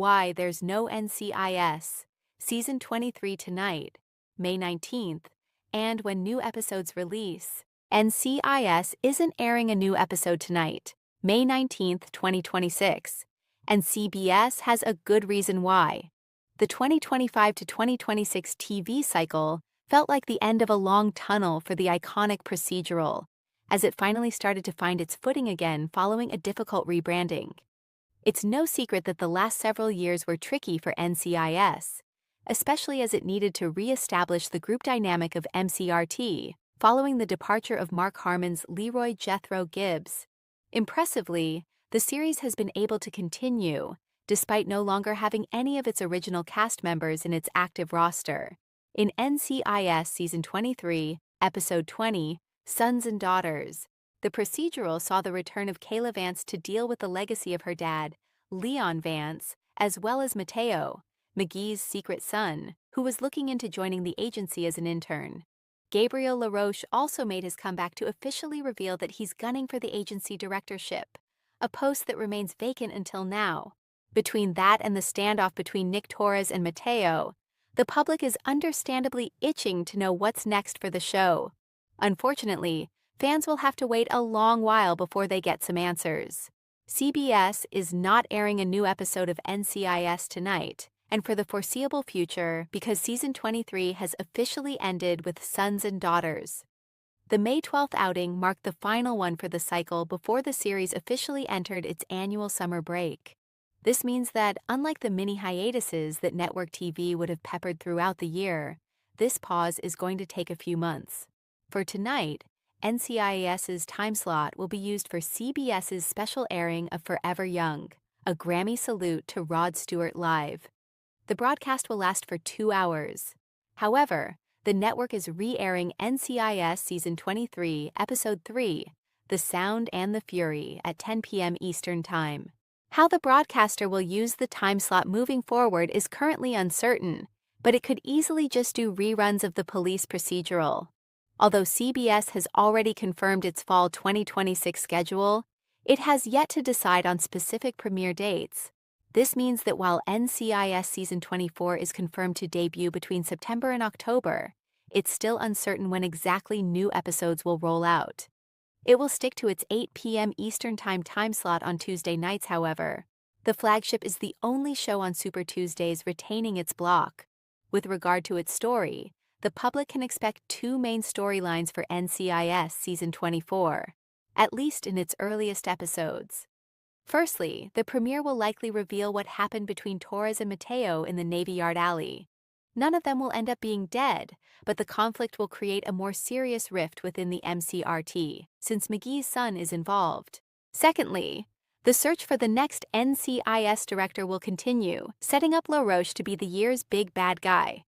Why There's No NCIS, Season 23 tonight, May 19th, and when new episodes release. NCIS isn't airing a new episode tonight, May 19th, 2026, and CBS has a good reason why. The 2025 to 2026 TV cycle felt like the end of a long tunnel for the iconic procedural, as it finally started to find its footing again following a difficult rebranding. It's no secret that the last several years were tricky for NCIS, especially as it needed to re-establish the group dynamic of MCRT following the departure of Mark Harmon's Leroy Jethro Gibbs. Impressively, the series has been able to continue, despite no longer having any of its original cast members in its active roster. In NCIS Season 23, Episode 20, Sons and Daughters, the procedural saw the return of Kayla Vance to deal with the legacy of her dad, Leon Vance, as well as Mateo, McGee's secret son, who was looking into joining the agency as an intern. Gabriel LaRoche also made his comeback to officially reveal that he's gunning for the agency directorship, a post that remains vacant until now. Between that and the standoff between Nick Torres and Mateo, the public is understandably itching to know what's next for the show. Unfortunately, fans will have to wait a long while before they get some answers. CBS is not airing a new episode of NCIS tonight, and for the foreseeable future because Season 23 has officially ended with Sons and Daughters. The May 12th outing marked the final one for the cycle before the series officially entered its annual summer break. This means that, unlike the mini hiatuses that network TV would have peppered throughout the year, this pause is going to take a few months. For tonight, NCIS's time slot will be used for CBS's special airing of Forever Young, a Grammy salute to Rod Stewart live. The broadcast will last for 2 hours. However, the network is re-airing NCIS Season 23, Episode 3, The Sound and the Fury at 10 p.m. Eastern Time. How the broadcaster will use the time slot moving forward is currently uncertain, but it could easily just do reruns of the police procedural. Although CBS has already confirmed its fall 2026 schedule, it has yet to decide on specific premiere dates. This means that while NCIS Season 24 is confirmed to debut between September and October, it's still uncertain when exactly new episodes will roll out. It will stick to its 8 p.m. Eastern time slot on Tuesday nights, however. The flagship is the only show on Super Tuesdays retaining its block. With regard to its story, the public can expect 2 main storylines for NCIS Season 24, at least in its earliest episodes. Firstly, the premiere will likely reveal what happened between Torres and Mateo in the Navy Yard alley. None of them will end up being dead, but the conflict will create a more serious rift within the MCRT, since McGee's son is involved. Secondly, the search for the next NCIS director will continue, setting up LaRoche to be the year's big bad guy.